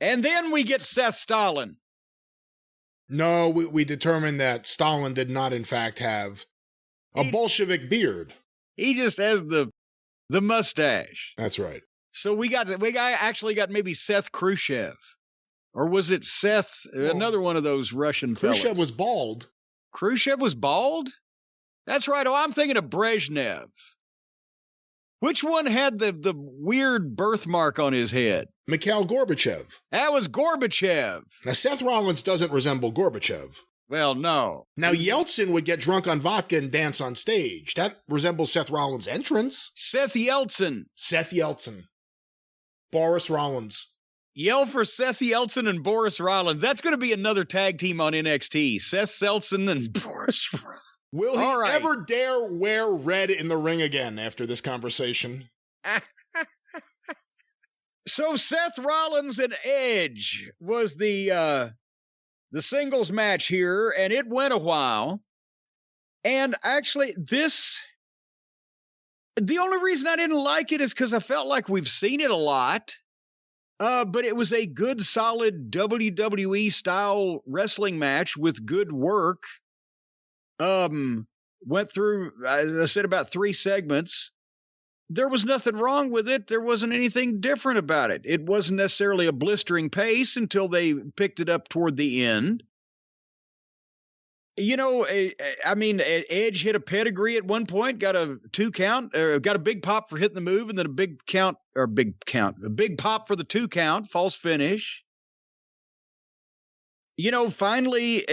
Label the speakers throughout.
Speaker 1: And then we get Seth Stalin.
Speaker 2: No, we determined that Stalin did not, in fact, have a Bolshevik beard.
Speaker 1: He just has the mustache.
Speaker 2: That's right.
Speaker 1: So we actually got maybe Seth Khrushchev. Or was it Seth, another one of those Russian fellas?
Speaker 2: Khrushchev was bald.
Speaker 1: Khrushchev was bald? That's right. Oh, I'm thinking of Brezhnev. Which one had the weird birthmark on his head?
Speaker 2: Mikhail Gorbachev.
Speaker 1: That was Gorbachev.
Speaker 2: Now, Seth Rollins doesn't resemble Gorbachev.
Speaker 1: Well, no.
Speaker 2: Now, Yeltsin would get drunk on vodka and dance on stage. That resembles Seth Rollins' entrance.
Speaker 1: Seth Yeltsin.
Speaker 2: Seth Yeltsin. Boris Rollins.
Speaker 1: Yell for Seth Yeltsin and Boris Rollins. That's going to be another tag team on NXT. Seth Yeltsin and Boris Rollins.
Speaker 2: Will he ever dare wear red in the ring again after this conversation?
Speaker 1: So Seth Rollins and Edge was the singles match here, and it went a while. And actually, the only reason I didn't like it is because I felt like we've seen it a lot. But it was a good, solid WWE-style wrestling match with good work. Went through, as I said, about 3 segments. There was nothing wrong with it. There wasn't anything different about it. It wasn't necessarily a blistering pace until they picked it up toward the end. You know, I mean, Edge hit a pedigree at one point, got a 2 count, got a big pop for hitting the move, and then a big pop for the 2 count, false finish. You know, finally,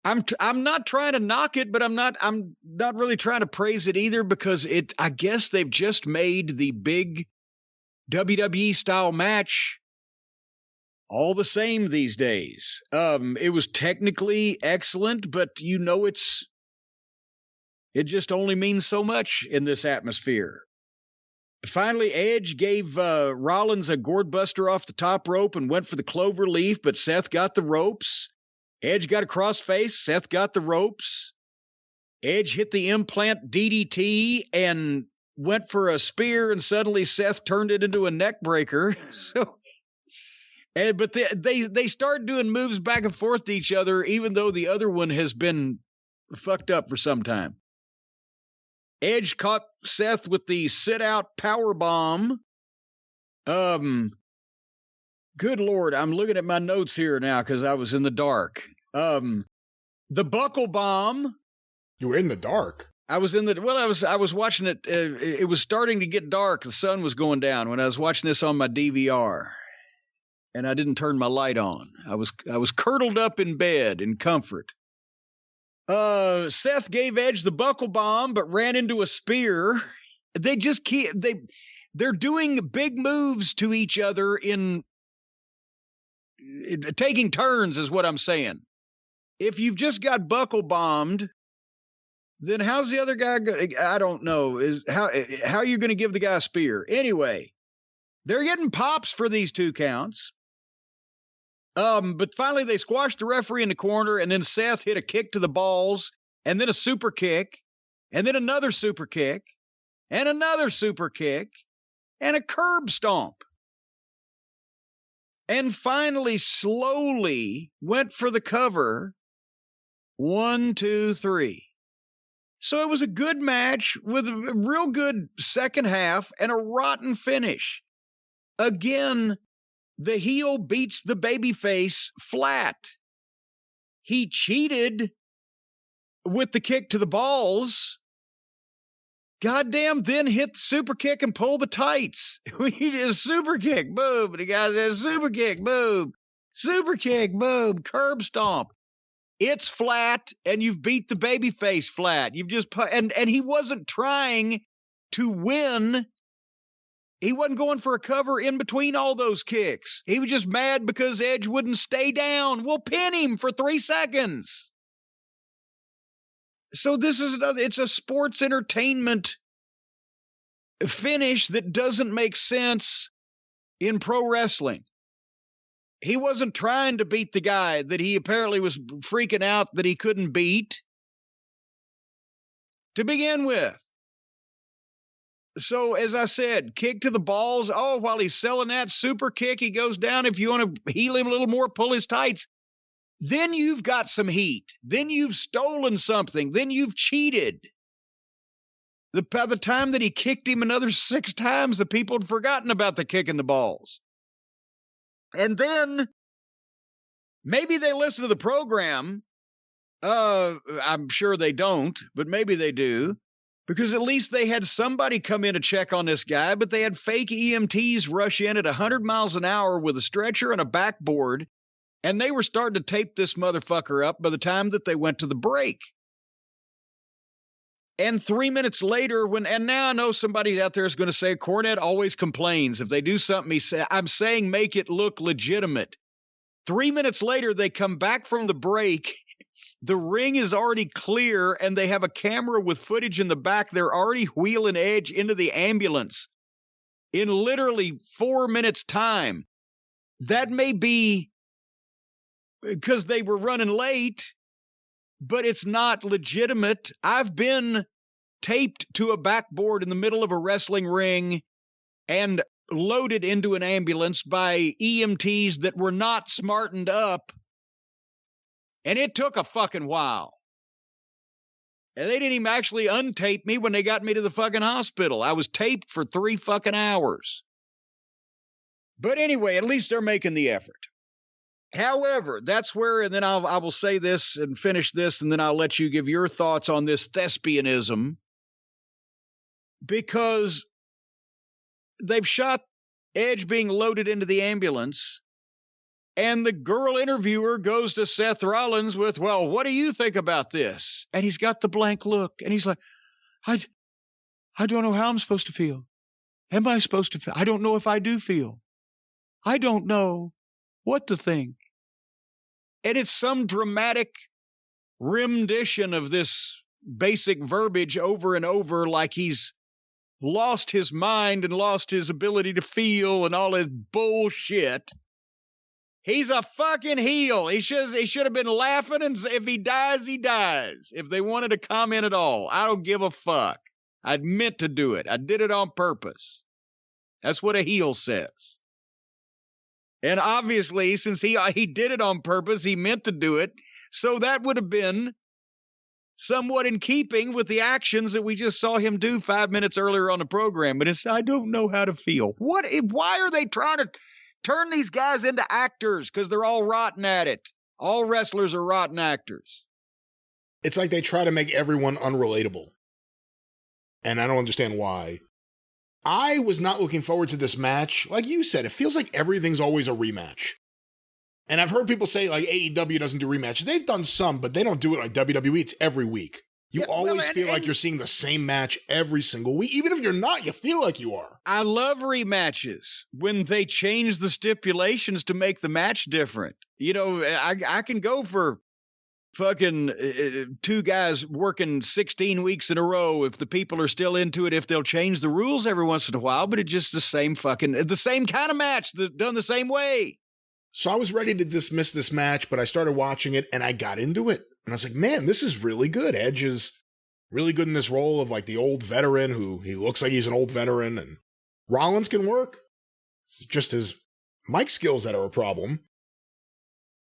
Speaker 1: I'm not trying to knock it, but I'm not really trying to praise it either, because I guess they've just made the big WWE style match all the same these days. It was technically excellent, but you know it just only means so much in this atmosphere. Finally, Edge gave Rollins a gourd buster off the top rope and went for the clover leaf, but Seth got the ropes. Edge got a crossface. Seth got the ropes. Edge hit the implant DDT and went for a spear, and suddenly Seth turned it into a neck breaker. But they start doing moves back and forth to each other, even though the other one has been fucked up for some time. Edge caught Seth with the sit-out power bomb. Good Lord, I'm looking at my notes here now because I was in the dark. The buckle bomb.
Speaker 2: You were in the dark?
Speaker 1: I was watching it. It was starting to get dark. The sun was going down when I was watching this on my DVR. And I didn't turn my light on. I was curdled up in bed in comfort. Seth gave Edge the buckle bomb, but ran into a spear. They just they're doing big moves to each other in taking turns, is what I'm saying. If you've just got buckle bombed, then how's the other guy? I don't know. How are you going to give the guy a spear anyway? They're getting pops for these 2 counts. But finally they squashed the referee in the corner, and then Seth hit a kick to the balls, and then a super kick, and then another super kick, and another super kick, and a curb stomp. And finally, slowly went for the cover. 1, 2, 3. So it was a good match with a real good second half and a rotten finish. Again, the heel beats the babyface flat. He cheated with the kick to the balls. Goddamn, then hit the super kick and pull the tights. He just super kick, boom. And the guy says, super kick, boom. Super kick, boom. Curb stomp. It's flat, and you've beat the babyface flat. You've just and he wasn't trying to win. He wasn't going for a cover in between all those kicks. He was just mad because Edge wouldn't stay down. We'll pin him for 3 seconds. So this is it's a sports entertainment finish that doesn't make sense in pro wrestling. He wasn't trying to beat the guy that he apparently was freaking out that he couldn't beat to begin with. So, as I said, kick to the balls. Oh, while he's selling that super kick, he goes down. If you want to heal him a little more, pull his tights. Then you've got some heat. Then you've stolen something. Then you've cheated. By the time that he kicked him another 6 times, the people had forgotten about the kick in the balls. And then maybe they listen to the program. I'm sure they don't, but maybe they do. Because at least they had somebody come in to check on this guy, but they had fake EMTs rush in at 100 miles an hour with a stretcher and a backboard, and they were starting to tape this motherfucker up by the time that they went to the break. And 3 minutes later, and now I know somebody out there is going to say, Cornette always complains. If they do something, I'm saying make it look legitimate. 3 minutes later, they come back from the break. The ring is already clear, and they have a camera with footage in the back. They're already wheeling Edge into the ambulance in literally 4 minutes' time. That may be because they were running late, but it's not legitimate. I've been taped to a backboard in the middle of a wrestling ring and loaded into an ambulance by EMTs that were not smartened up. And it took a fucking while. And they didn't even actually untape me when they got me to the fucking hospital. I was taped for 3 fucking hours. But anyway, at least they're making the effort. However, that's where, and then I will say this and finish this, and then I'll let you give your thoughts on this thespianism. Because they've shot Edge being loaded into the ambulance. And the girl interviewer goes to Seth Rollins with, well, what do you think about this? And he's got the blank look. And he's like, I don't know how I'm supposed to feel. Am I supposed to feel? I don't know if I do feel. I don't know what to think. And it's some dramatic rendition of this basic verbiage over and over, like he's lost his mind and lost his ability to feel and all his bullshit. He's a fucking heel. He should have been laughing, and if he dies, he dies. If they wanted to comment at all, I don't give a fuck. I meant to do it. I did it on purpose. That's what a heel says. And obviously, since he did it on purpose, he meant to do it. So that would have been somewhat in keeping with the actions that we just saw him do 5 minutes earlier on the program. But I don't know how to feel. Why are they trying to turn these guys into actors? Because they're all rotten at it. All wrestlers are rotten actors.
Speaker 2: It's like they try to make everyone unrelatable. And I don't understand why. I was not looking forward to this match. Like you said, it feels like everything's always a rematch. And I've heard people say, like, AEW doesn't do rematches. They've done some, but they don't do it like WWE. It's every week. You always feel like you're seeing the same match every single week. Even if you're not, you feel like you are.
Speaker 1: I love rematches when they change the stipulations to make the match different. You know, I can go for fucking 2 guys working 16 weeks in a row if the people are still into it, if they'll change the rules every once in a while, but it's just the same kind of match done the same way.
Speaker 2: So I was ready to dismiss this match, but I started watching it and I got into it. And I was like, man, this is really good. Edge is really good in this role of like the old veteran who he looks like he's an old veteran, and Rollins can work. It's just his mic skills that are a problem.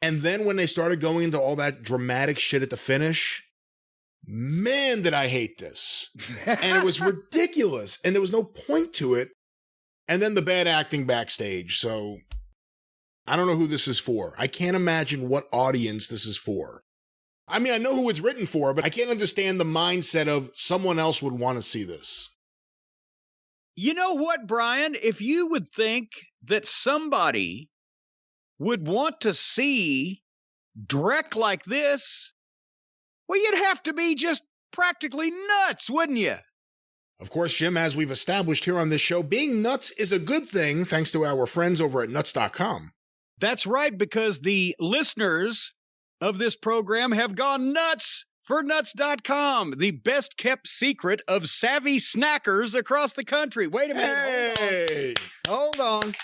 Speaker 2: And then when they started going into all that dramatic shit at the finish, man, did I hate this. And it was ridiculous. And there was no point to it. And then the bad acting backstage. So I don't know who this is for. I can't imagine what audience this is for. I mean, I know who it's written for, but I can't understand the mindset of someone else would want to see this.
Speaker 1: You know what, Brian? If you would think that somebody would want to see Drek like this, well, you'd have to be just practically nuts, wouldn't you?
Speaker 2: Of course, Jim, as we've established here on this show, being nuts is a good thing thanks to our friends over at nuts.com.
Speaker 1: That's right, because the listeners of this program have gone nuts for nuts.com, the best kept secret of savvy snackers across the country. Wait a minute.
Speaker 2: Hey!
Speaker 1: Hold on.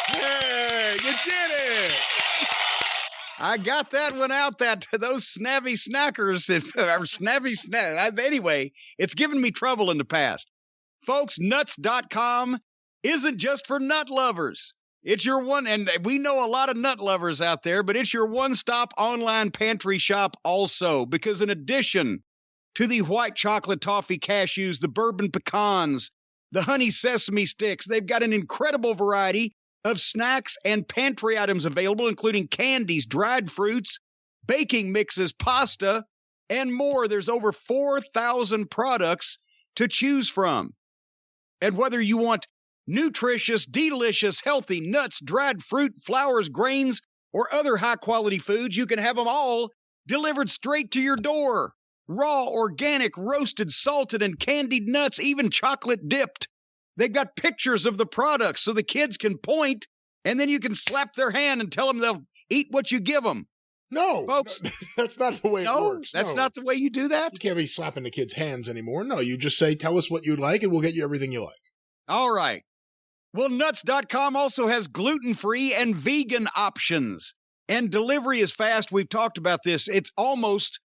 Speaker 2: Hey, you did it!
Speaker 1: I got that one out, those snavvy snackers, or snavvy snack. Anyway, it's given me trouble in the past. Folks, nuts.com isn't just for nut lovers. It's your one, and we know a lot of nut lovers out there, but it's your one-stop online pantry shop also, because in addition to the white chocolate toffee cashews, the bourbon pecans, the honey sesame sticks, they've got an incredible variety of snacks and pantry items available, including candies, dried fruits, baking mixes, pasta, and more. There's over 4,000 products to choose from. And whether you want nutritious, delicious, healthy nuts, dried fruit, flours, grains, or other high-quality foods, you can have them all delivered straight to your door. Raw, organic, roasted, salted, and candied nuts, even chocolate dipped. They've got pictures of the products so the kids can point, and then you can slap their hand and tell them they'll eat what you give them.
Speaker 2: No,
Speaker 1: folks,
Speaker 2: that's not the way it works.
Speaker 1: That's not the way you do that?
Speaker 2: You can't be slapping the kids' hands anymore. No, you just say, tell us what you'd like, and we'll get you everything you like.
Speaker 1: All right. Well, nuts.com also has gluten-free and vegan options. And delivery is fast. We've talked about this. It's almost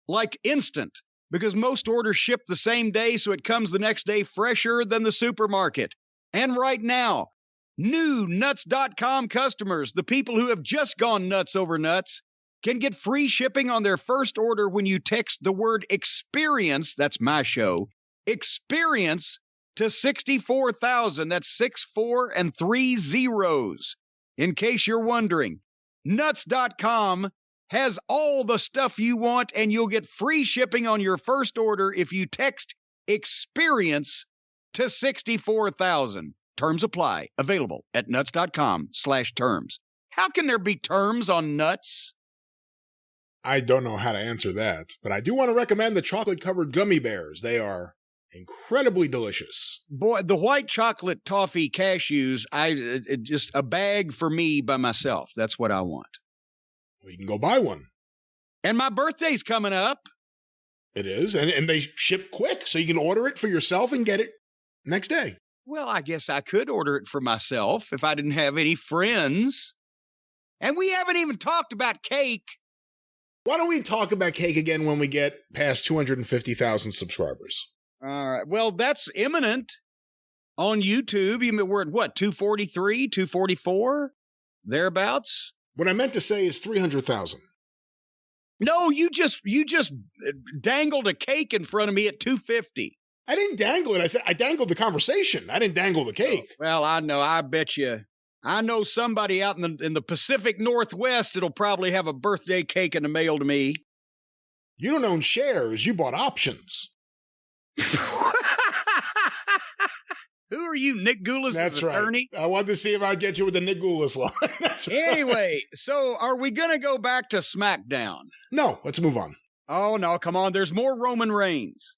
Speaker 1: like instant because most orders ship the same day, so it comes the next day fresher than the supermarket. And right now, new nuts.com customers, the people who have just gone nuts over nuts, can get free shipping on their first order when you text the word experience, that's my show, experience, to 64,000. That's 64 and 3 zeros. In case you're wondering, nuts.com has all the stuff you want, and you'll get free shipping on your first order if you text experience to 64,000. Terms apply. Available at nuts.com/terms. How can there be terms on nuts?
Speaker 2: I don't know how to answer that, but I do want to recommend the chocolate-covered gummy bears. They are incredibly delicious.
Speaker 1: Boy, the white chocolate toffee cashews, just a bag for me by myself. That's what I want.
Speaker 2: Well, you can go buy one.
Speaker 1: And my birthday's coming up.
Speaker 2: It is, and they ship quick, so you can order it for yourself and get it next day.
Speaker 1: Well, I guess I could order it for myself if I didn't have any friends. And we haven't even talked about cake.
Speaker 2: Why don't we talk about cake again when we get past 250,000 subscribers?
Speaker 1: All right. Well, that's imminent on YouTube. We're at what, 243, 244, thereabouts?
Speaker 2: What I meant to say is 300,000.
Speaker 1: No, you just dangled a cake in front of me at 250.
Speaker 2: I didn't dangle it. I said I dangled the conversation. I didn't dangle the cake.
Speaker 1: Oh, well, I know. I bet you. I know somebody out in the Pacific Northwest that'll probably have a birthday cake in the mail to me.
Speaker 2: You don't own shares. You bought options.
Speaker 1: Who are you, Nick Goulas' attorney?
Speaker 2: Right. I wanted to see if I'd get you with the Nick Goulas line. That's right.
Speaker 1: Anyway, so are we going to go back to SmackDown?
Speaker 2: No, let's move on.
Speaker 1: Oh, no, come on. There's more Roman Reigns.